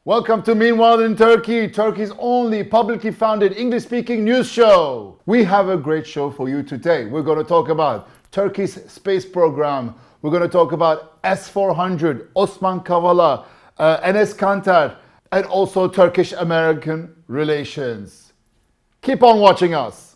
Welcome to Meanwhile in Turkey, Turkey's only publicly founded English-speaking news show. We have a great show for you today. We're going to talk about Turkey's space program. We're going to talk about S-400, Osman Kavala, Enes Kanter, and also Turkish-American relations. Keep on watching us.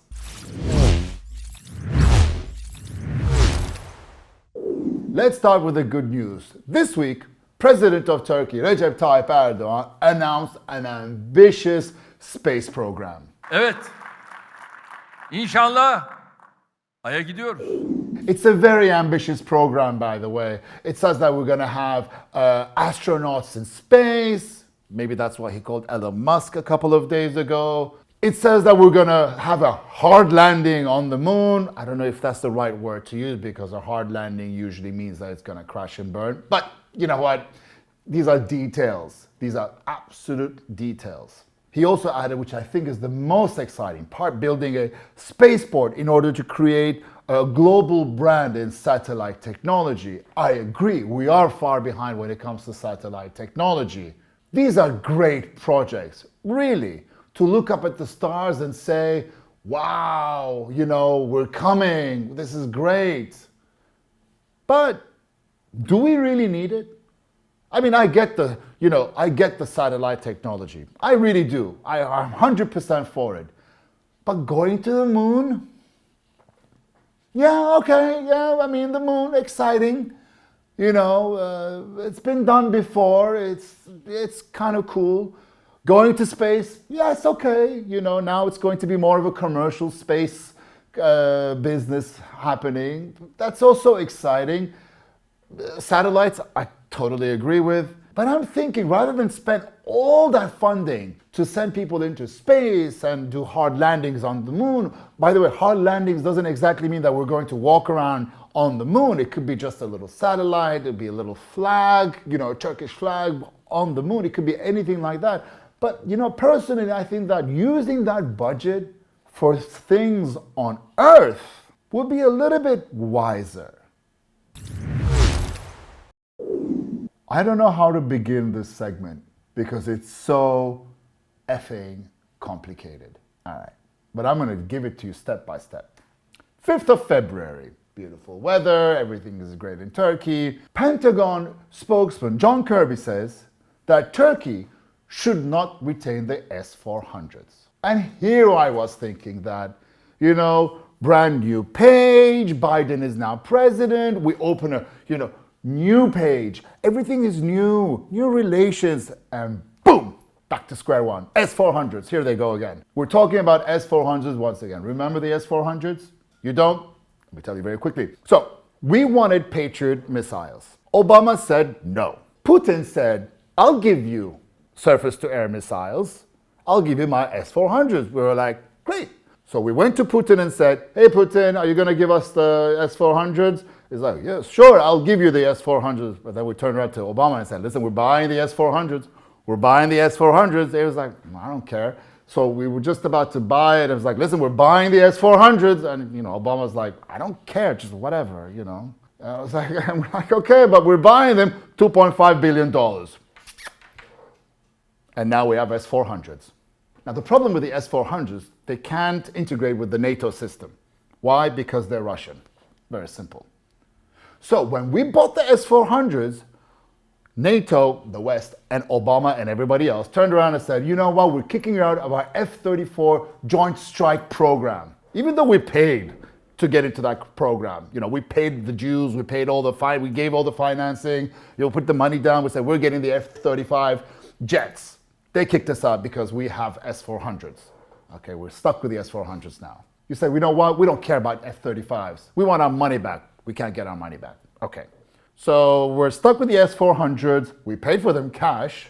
Let's start with the good news. This week, President of Turkey, Recep Tayyip Erdoğan, announced an ambitious space program. Evet. İnşallah Ay'a gidiyoruz. It's a very ambitious program, by the way. It says that we're going to have astronauts in space. Maybe that's what he called Elon Musk a couple of days ago. It says that we're going to have a hard landing on the moon. I don't know if that's the right word to use because a hard landing usually means that it's going to crash and burn. But you know what? These are details. These are absolute details. He also added, which I think is the most exciting part, building a spaceport in order to create a global brand in satellite technology. I agree, we are far behind when it comes to satellite technology. These are great projects, really, to look up at the stars and say, wow, you know, we're coming, this is great. But do we really need it? I mean, I get the satellite technology. I really do. I'm 100% for it. But going to the moon? Yeah, okay, yeah, I mean, the moon, exciting. You know, it's been done before. It's kind of cool. Going to space, yeah, it's okay. You know, now it's going to be more of a commercial space business happening. That's also exciting. Satellites, I totally agree with. But I'm thinking, rather than spend all that funding to send people into space and do hard landings on the moon, by the way, hard landings doesn't exactly mean that we're going to walk around on the moon. It could be just a little satellite, it'd be a little flag, you know, a Turkish flag on the moon. It could be anything like that. But, you know, personally, I think that using that budget for things on Earth would be a little bit wiser. I don't know how to begin this segment because it's so effing complicated. All right, but I'm gonna give it to you step by step. 5th of February, beautiful weather, everything is great in Turkey. Pentagon spokesman John Kirby says that Turkey should not retain the S-400s. And here I was thinking that, you know, brand new page, Biden is now president, we open a, new page. Everything is new relations, and boom, back to square one. S-400s, here they go again. We're talking about S-400s once again. Remember the S-400s? You don't? Let me tell you very quickly. So, we wanted Patriot missiles. Obama said no. Putin said, I'll give you surface-to-air missiles. I'll give you my S-400s. We were like, great. So we went to Putin and said, hey Putin, are you going to give us the S-400s? He's like, yeah, sure, I'll give you the S-400s. But then we turned around to Obama and said, listen, we're buying the S-400s. We're buying the S-400s. He was like, I don't care. So we were just about to buy it. I was like, listen, we're buying the S-400s. And, Obama was like, I don't care, just whatever, And I was like, I'm like, okay, but we're buying them $2.5 billion. And now we have S-400s. Now, the problem with the S-400s, they can't integrate with the NATO system. Why? Because they're Russian. Very simple. So when we bought the S-400s, NATO, the West, and Obama and everybody else turned around and said, you know what, we're kicking you out of our F-34 Joint Strike Program. Even though we paid to get into that program. We paid the dues, we paid all the we gave all the financing, put the money down, we said, we're getting the F-35 jets. They kicked us out because we have S-400s. Okay, we're stuck with the S-400s now. You say, you know what, we don't care about F-35s. We want our money back. We can't get our money back. Okay, so we're stuck with the S-400s. We paid for them cash,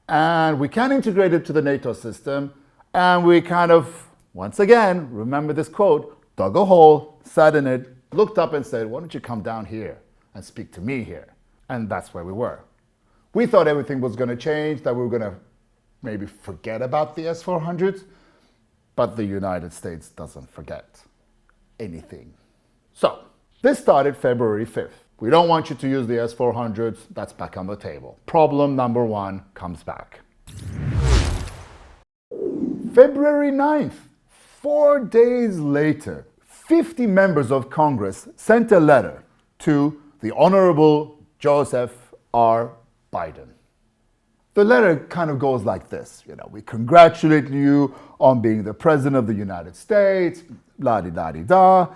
and we can't integrate it to the NATO system. And we kind of, once again, remember this quote, dug a hole, sat in it, looked up and said, why don't you come down here and speak to me here? And that's where we were. We thought everything was going to change, that we were going to maybe forget about the S-400s, but the United States doesn't forget anything. So, this started February 5th. We don't want you to use the S-400s. That's back on the table. Problem number one comes back. February 9th, 4 days later, 50 members of Congress sent a letter to the Honorable Joseph R. Biden. The letter kind of goes like this, we congratulate you on being the President of the United States, la-di-da-di-da.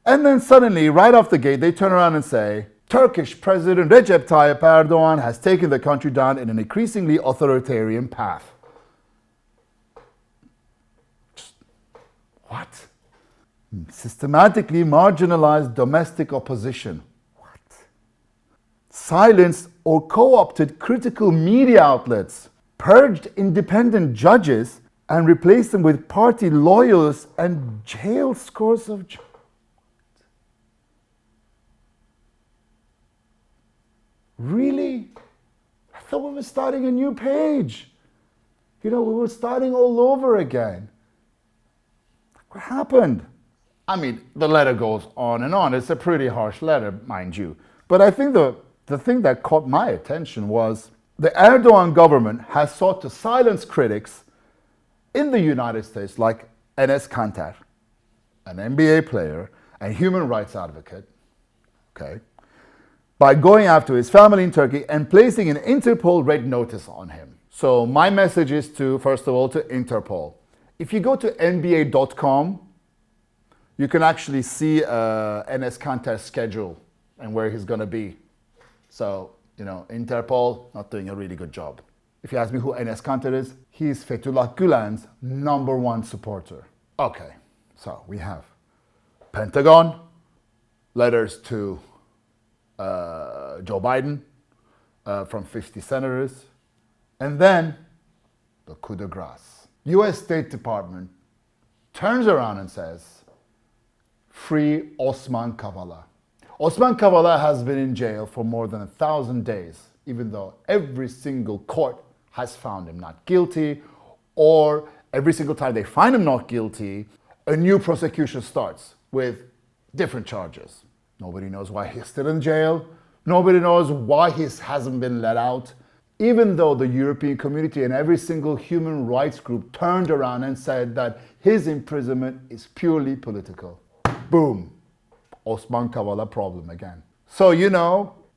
And then suddenly, right off the gate, they turn around and say, Turkish President Recep Tayyip Erdogan has taken the country down in an increasingly authoritarian path. What? Systematically marginalized domestic opposition. What? Silenced or co-opted critical media outlets, purged independent judges, and replaced them with party loyalists and jailed scores of judges. Really? I thought we were starting a new page. We were starting all over again. What happened? I mean, the letter goes on and on. It's a pretty harsh letter, mind you. But I think the thing that caught my attention was the Erdogan government has sought to silence critics in the United States like Enes Kanter, an NBA player and human rights advocate, okay, by going after his family in Turkey and placing an Interpol red notice on him. So my message is first of all, to Interpol. If you go to NBA.com, you can actually see Enes Kanter's schedule and where he's going to be. So, Interpol not doing a really good job. If you ask me who Enes Kanter is, he's Fethullah Gülen's #1 supporter. Okay, so we have Pentagon, letters to Joe Biden from 50 senators, and then the coup de grace. U.S. State Department turns around and says, free Osman Kavala. Osman Kavala has been in jail for more than 1,000 days, even though every single court has found him not guilty, or every single time they find him not guilty, a new prosecution starts with different charges. Nobody knows why he's still in jail. Nobody knows why he hasn't been let out, even though the European community and every single human rights group turned around and said that his imprisonment is purely political. Boom. Osman Kavala problem again. So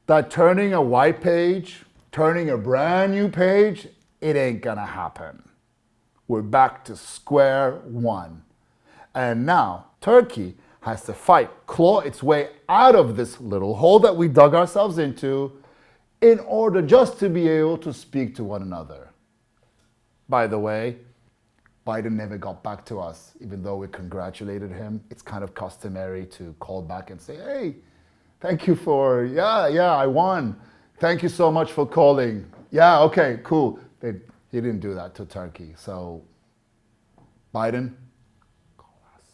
that turning a white page, turning a brand new page, it ain't gonna happen. We're back to square one. And now Turkey has to claw its way out of this little hole that we dug ourselves into in order just to be able to speak to one another. By the way, Biden never got back to us, even though we congratulated him. It's kind of customary to call back and say, hey, thank you for, I won. Thank you so much for calling. Yeah, okay, cool. He didn't do that to Turkey. So, Biden, call us.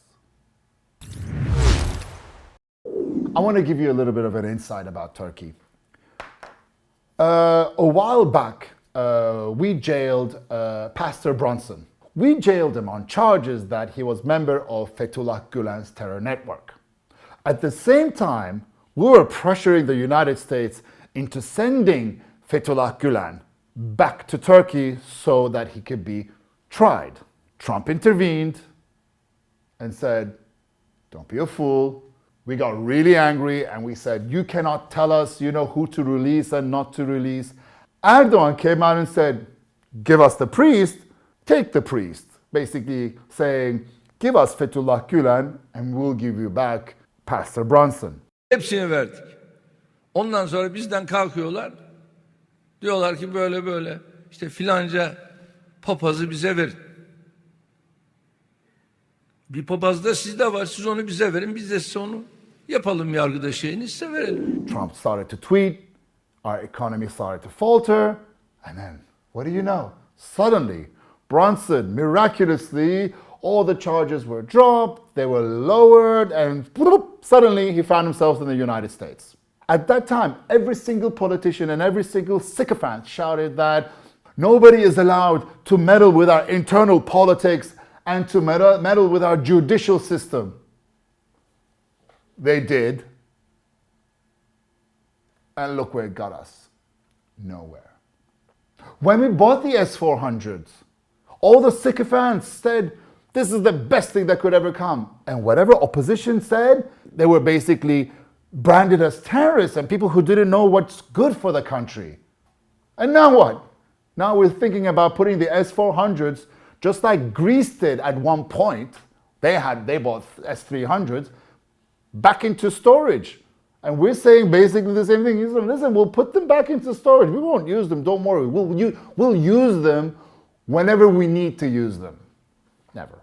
I want to give you a little bit of an insight about Turkey. A while back, we jailed Pastor Brunson. We jailed him on charges that he was member of Fethullah Gülen's terror network. At the same time, we were pressuring the United States into sending Fethullah Gülen back to Turkey so that he could be tried. Trump intervened and said, don't be a fool. We got really angry and we said, you cannot tell us, who to release and not to release. Erdogan came out and said, give us the priest, take the priest. Basically saying, give us Fethullah Gülen and we'll give you back Pastor Brunson. Hepsini verdik. Ondan sonra bizden kalkıyorlar. Diyorlar ki böyle işte filanca papazı bize verin. Bir papaz da sizde var. Siz onu bize verin. Biz de size onu yapalım yargıda şeyini size verelim. Trump started to tweet. Our economy started to falter. And then, what do you know? Suddenly, Brunson, miraculously, all the charges were dropped, they were lowered, and suddenly he found himself in the United States. At that time, every single politician and every single sycophant shouted that nobody is allowed to meddle with our internal politics and to meddle with our judicial system. They did. And look where it got us. Nowhere. When we bought the S400s, all the sycophants said, this is the best thing that could ever come. And whatever opposition said, they were basically branded as terrorists and people who didn't know what's good for the country. And now what? Now we're thinking about putting the S400s, just like Greece did at one point. They bought S300s back into storage. And we're saying basically the same thing. Listen, we'll put them back into storage. We won't use them, don't worry. We'll use them whenever we need to use them. Never.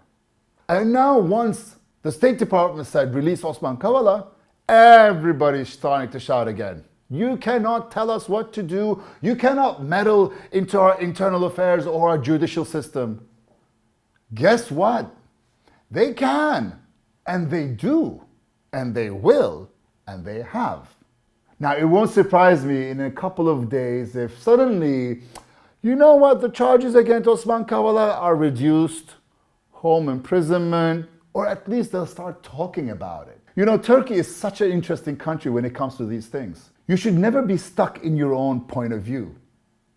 And now once the State Department said release Osman Kavala, everybody's starting to shout again. You cannot tell us what to do. You cannot meddle into our internal affairs or our judicial system. Guess what? They can, and they do, and they will, and they have. Now, it won't surprise me in a couple of days if suddenly, you know what, the charges against Osman Kavala are reduced, home imprisonment, or at least they'll start talking about it. You know, Turkey is such an interesting country when it comes to these things. You should never be stuck in your own point of view.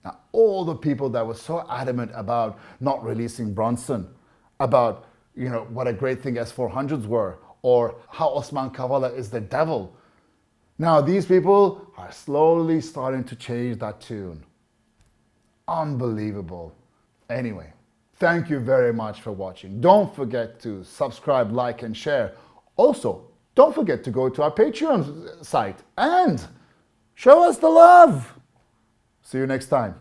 Now, all the people that were so adamant about not releasing Bronson, about, you know, what a great thing S-400s were, or how Osman Kavala is the devil. Now, these people are slowly starting to change that tune. Unbelievable. Anyway, thank you very much for watching. Don't forget to subscribe, like, and share. Also, don't forget to go to our Patreon site and show us the love. See you next time.